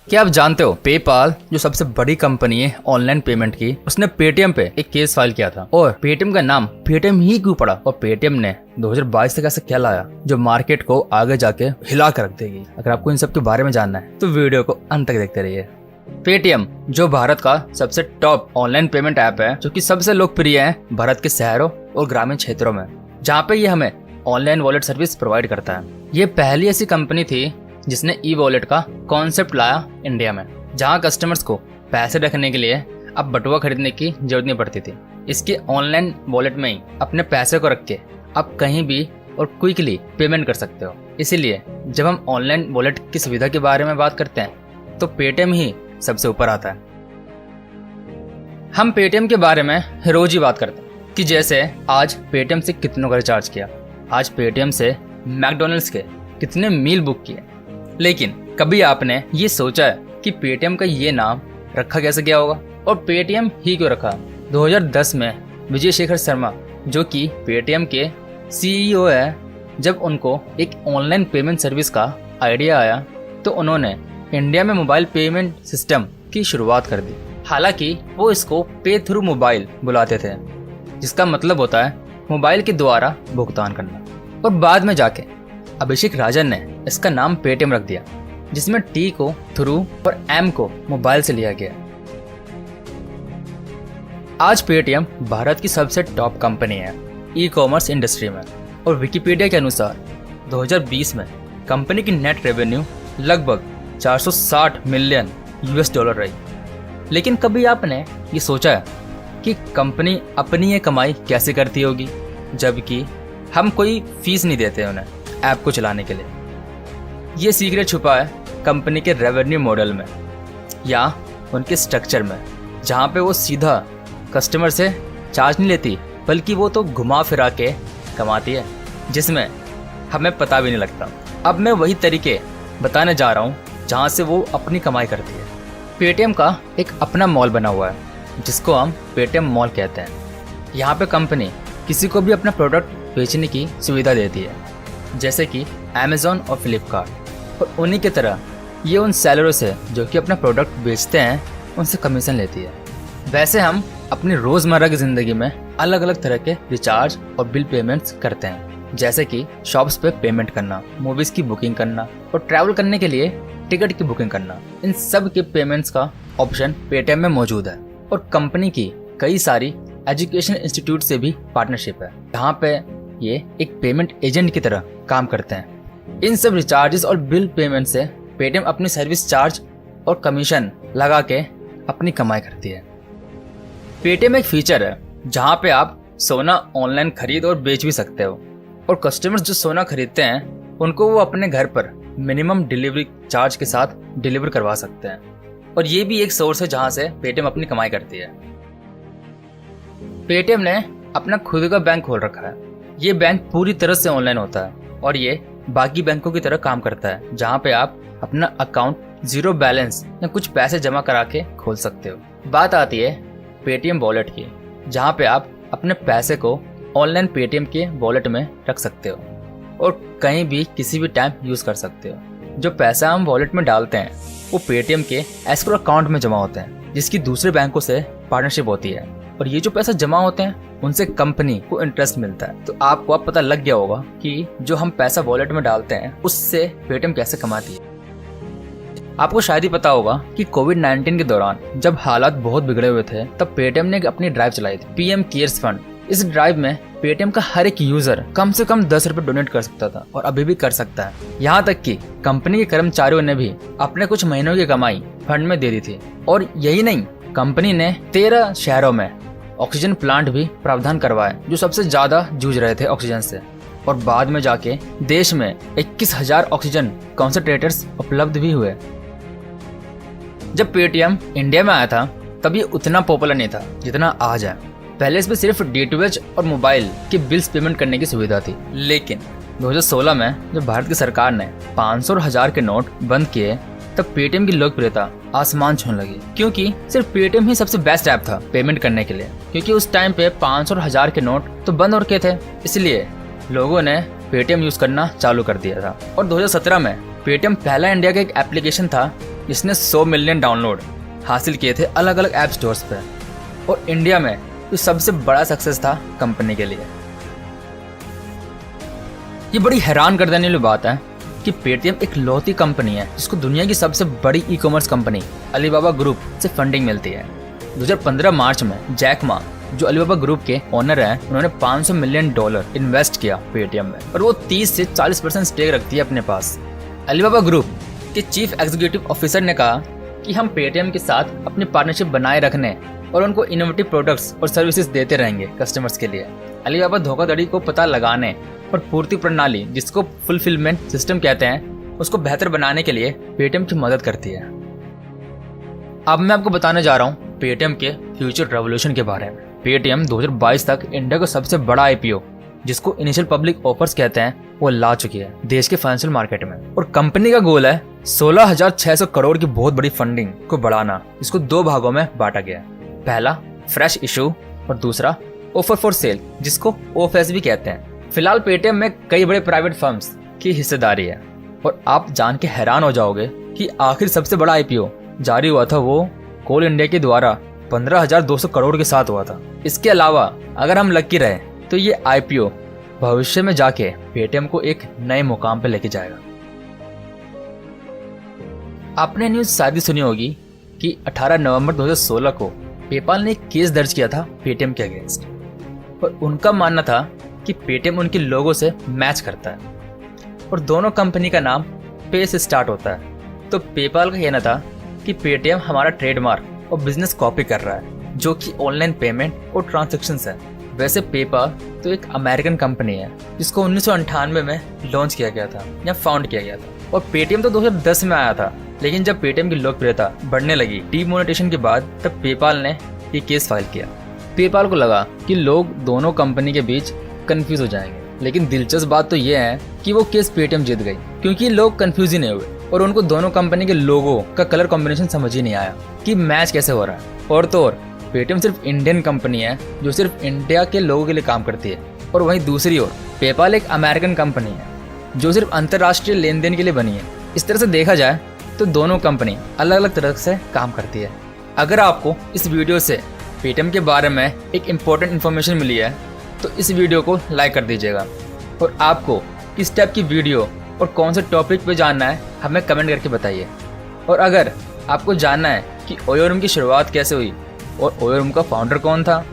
क्या आप जानते हो पेपाल जो सबसे बड़ी कंपनी है ऑनलाइन पेमेंट की, उसने पेटीएम पे एक केस फाइल किया था और पेटीएम का नाम पेटीएम ही क्यों पड़ा और पेटीएम ने 2022 तक ऐसा क्या लाया जो मार्केट को आगे जाके हिला कर रख देगी। अगर आपको इन सब के बारे में जानना है तो वीडियो को अंत तक देखते रहिए। पेटीएम जो भारत का सबसे टॉप ऑनलाइन पेमेंट ऐप है, जो कि सबसे लोकप्रिय है भारत के शहरों और ग्रामीण क्षेत्रों में, जहाँ पे ये हमें ऑनलाइन वॉलेट सर्विस प्रोवाइड करता है। ये पहली ऐसी कंपनी थी जिसने ई वॉलेट का कॉन्सेप्ट लाया इंडिया में, जहां कस्टमर्स को पैसे रखने के लिए अब बटुआ खरीदने की जरूरत नहीं पड़ती थी। इसके ऑनलाइन वॉलेट में ही अपने पैसे को रख के आप कहीं भी और क्विकली पेमेंट कर सकते हो। इसीलिए जब हम ऑनलाइन वॉलेट की सुविधा के बारे में बात करते हैं तो पेटीएम ही सबसे ऊपर आता है। हम पेटीएम के बारे में रोज ही बात करते हैं कि जैसे आज पेटीएम से कितनों का रिचार्ज किया, आज पेटीएम से मैकडोनल्ड्स के कितने मील बुक किए। लेकिन कभी आपने ये सोचा है कि पेटीएम का ये नाम रखा कैसे गया होगा और पेटीएम ही क्यों रखा? 2010 में विजय शेखर शर्मा, जो कि पेटीएम के सीईओ है, जब उनको एक ऑनलाइन पेमेंट सर्विस का आइडिया आया तो उन्होंने इंडिया में मोबाइल पेमेंट सिस्टम की शुरुआत कर दी। हालांकि वो इसको पे थ्रू मोबाइल बुलाते थे, जिसका मतलब होता है मोबाइल के द्वारा भुगतान करना। और बाद में जाके अभिषेक राजन ने इसका नाम पेटीएम रख दिया, जिसमें टी को थ्रू और एम को मोबाइल से लिया गया। आज पेटीएम भारत की सबसे टॉप कंपनी है ई कॉमर्स इंडस्ट्री में और विकिपीडिया के अनुसार 2020 में कंपनी की नेट रेवेन्यू लगभग 460 मिलियन यूएस डॉलर रही। लेकिन कभी आपने ये सोचा है कि कंपनी अपनी ये कमाई कैसे करती होगी, जबकि हम कोई फीस नहीं देते उन्हें ऐप को चलाने के लिए? ये सीक्रेट छुपा है कंपनी के रेवेन्यू मॉडल में या उनके स्ट्रक्चर में, जहाँ पे वो सीधा कस्टमर से चार्ज नहीं लेती, बल्कि वो तो घुमा फिरा के कमाती है, जिसमें हमें पता भी नहीं लगता। अब मैं वही तरीके बताने जा रहा हूँ जहाँ से वो अपनी कमाई करती है। पेटीएम का एक अपना मॉल बना हुआ है जिसको हम पेटीएम मॉल कहते हैं। यहाँ पे कंपनी किसी को भी अपना प्रोडक्ट बेचने की सुविधा देती है, जैसे कि अमेज़न और फ्लिपकार्ट, और उन्हीं की तरह ये उन सेलरों से जो कि अपना प्रोडक्ट बेचते हैं उनसे कमीशन लेती है। वैसे हम अपनी रोज़मर्रा की ज़िंदगी में अलग अलग तरह के रिचार्ज और बिल पेमेंट्स करते हैं, जैसे कि शॉप्स पे पेमेंट करना, मूवीज़ की बुकिंग करना और ट्रैवल करने के लिए टिकट की बुकिंग करना। इन सब के पेमेंट्स का ऑप्शन पेटीएम में मौजूद है। और कंपनी की कई सारी एजुकेशन इंस्टीट्यूट से भी पार्टनरशिप है, जहाँ पे ये एक पेमेंट एजेंट की तरह काम करते हैं। इन सब रिचार्जेस और बिल पेमेंट से पेटीएम अपनी सर्विस चार्ज और कमीशन लगा के अपनी कमाई करती है। पेटीएम एक फीचर है जहाँ पे आप सोना ऑनलाइन खरीद और बेच भी सकते हो, और कस्टमर्स जो सोना खरीदते हैं उनको वो अपने घर पर मिनिमम डिलीवरी चार्ज के साथ डिलीवर करवा सकते हैं। और ये भी एक सोर्स है जहाँ से पेटीएम अपनी कमाई करती है। पेटीएम ने अपना खुद का बैंक खोल रखा है। ये बैंक पूरी तरह से ऑनलाइन होता है और ये बाकी बैंकों की तरह काम करता है, जहाँ पे आप अपना अकाउंट जीरो बैलेंस या कुछ पैसे जमा करा के खोल सकते हो। बात आती है पेटीएम वॉलेट की, जहाँ पे आप अपने पैसे को ऑनलाइन पेटीएम के वॉलेट में रख सकते हो और कहीं भी किसी भी टाइम यूज कर सकते हो। जो पैसा हम वॉलेट में डालते हैं वो पेटीएम के एस्क्रो अकाउंट में जमा होते हैं, जिसकी दूसरे बैंकों से पार्टनरशिप होती है। और ये जो पैसा जमा होते हैं उनसे कंपनी को इंटरेस्ट मिलता है। तो आपको अब पता लग गया होगा कि जो हम पैसा वॉलेट में डालते हैं उससे पेटीएम कैसे कमाती है। आपको शायद ही पता होगा कि कोविड-19 के दौरान जब हालात बहुत बिगड़े हुए थे, तब पेटीएम ने अपनी ड्राइव चलाई थी, पीएम केयर्स फंड। इस ड्राइव में पेटीएम का हर एक यूजर कम से कम 10 रुपए डोनेट कर सकता था और अभी भी कर सकता है। यहाँ तक कि कंपनी के कर्मचारियों ने भी अपने कुछ महीनों की कमाई फंड में दे दी थी। और यही नहीं, कंपनी ने 13 शहरों में ऑक्सीजन प्लांट भी प्रावधान करवाए, जो सबसे ज्यादा जूझ रहे थे ऑक्सीजन से। और बाद में जाके देश में 21,000 ऑक्सीजन कॉन्सेंट्रेटर्स उपलब्ध भी हुए। जब पेटीएम इंडिया में आया था तब ये उतना पॉपुलर नहीं था जितना आज है। पहले इसमें सिर्फ डीटीएच और मोबाइल के बिल्स पेमेंट करने की सुविधा थी, लेकिन 2016 में जब भारत की सरकार ने 500 और 1000 के नोट बंद किए, तब पेटीएम की लोकप्रियता आसमान छूने लगी, क्योंकि सिर्फ पेटीएम ही सबसे बेस्ट ऐप था पेमेंट करने के लिए। क्योंकि उस टाइम पे 500 और 1000 के नोट तो बंद हो रखे थे, इसलिए लोगों ने पेटीएम यूज करना चालू कर दिया था। और 2017 में पेटीएम पहला इंडिया का एक एप्लीकेशन था जिसने 100 मिलियन डाउनलोड हासिल किए थे अलग अलग ऐप स्टोर्स पर। और इंडिया में ये सबसे बड़ा सक्सेस था कंपनी के लिए। ये बड़ी हैरान कर देने वाली बात है कि पेटीएम एक लौती कंपनी है जिसको दुनिया की सबसे बड़ी e commerce company Alibaba group से फंडिंग मिलती है। 2015 मार्च में जैक मा, जो अलीबाबा ग्रुप के ओनर हैं, उन्होंने $500 मिलियन इन्वेस्ट किया पेटीएम में और वो 30 से 40% स्टेक रखती है अपने पास। अलीबाबा ग्रुप के चीफ एग्जीक्यूटिव ऑफिसर ने कहा कि हम पेटीएम के साथ अपनी पार्टनरशिप बनाए रखने और उनको इनोवेटिव प्रोडक्ट्स और सर्विसेज देते रहेंगे कस्टमर्स के लिए। अलीबाबा धोखाधड़ी को पता लगाने और पूर्ति प्रणाली, जिसको फुलफिलमेंट सिस्टम कहते हैं, उसको बेहतर बनाने के लिए पेटीएम की मदद करती है। अब मैं आपको बताने जा रहा हूँ पेटीएम के फ्यूचर रेवोल्यूशन के बारे में। पेटीएम 2022 तक इंडिया का सबसे बड़ा आईपीओ, जिसको इनिशियल पब्लिक ऑफर्स कहते हैं, वो ला चुकी है देश के फाइनेंशियल मार्केट में। और कंपनी का गोल है 16,600 करोड़ की बहुत बड़ी फंडिंग को बढ़ाना। इसको 2 भागों में बांटा गया है। पहला फ्रेश इशू और दूसरा ऑफर फॉर सेल, जिसको ओएफएस भी कहते हैं। फिलहाल पेटीएम में कई बड़े प्राइवेट फर्म्स की हिस्सेदारी है और आप जान के हैरान हो जाओगे कि आखिर सबसे बड़ा आईपीओ जारी हुआ था वो कोल इंडिया के द्वारा 15,200 करोड़ के साथ हुआ था। इसके अलावा अगर हम लकी रहे तो ये आईपीओ भविष्य में जाके पेटीएम को एक नए मुकाम पे लेके जाएगा। आपने न्यूज शायद सुनी होगी कि 18 नवंबर 2016 को पेपाल ने एक केस दर्ज किया था पेटीएम के अगेंस्ट और उनका मानना था कि पेटीएम उनके लोगों से मैच करता है और दोनों कंपनी का नाम पे से स्टार्ट होता है। तो पेपाल का कहना था कि पेटीएम हमारा ट्रेडमार्क और बिजनेस कॉपी कर रहा है, जो कि ऑनलाइन पेमेंट और ट्रांजैक्शंस है। वैसे पेपाल तो एक अमेरिकन कंपनी है जिसको 1998 में लॉन्च किया गया था या फाउंड किया गया था। और पेटीएम तो 2010 में आया था, लेकिन जब पेटीएम की लोकप्रियता बढ़ने लगी डीमोनेटाइजेशन के बाद, तब पेपाल ने ये केस फाइल किया। पेपाल को लगा कि लोग दोनों कंपनी के बीच कंफ्यूज हो जाएंगे, लेकिन दिलचस्प बात तो ये है कि वो केस पेटीएम जीत गई, क्योंकि लोग कंफ्यूज ही नहीं हुए और उनको दोनों कंपनी के लोगों का कलर कॉम्बिनेशन समझ ही नहीं आया कि मैच कैसे हो रहा है। और तो और पेटीएम सिर्फ इंडियन कंपनी है जो सिर्फ इंडिया के लोगों के लिए काम करती है, और वहीं दूसरी ओर पेपाल एक अमेरिकन कंपनी है जो सिर्फ अंतर्राष्ट्रीय लेन देन के लिए बनी है। इस तरह से देखा जाए तो दोनों कंपनी अलग अलग तरह से काम करती है। अगर आपको इस वीडियो से पेटीएम के बारे में एक इम्पोर्टेंट इन्फॉर्मेशन मिली है तो इस वीडियो को लाइक कर दीजिएगा, और आपको किस टाइप की वीडियो और कौन से टॉपिक पे जानना है हमें कमेंट करके बताइए। और अगर आपको जानना है कि ओयो रूम की शुरुआत कैसे हुई और ओयो रूम का फाउंडर कौन था,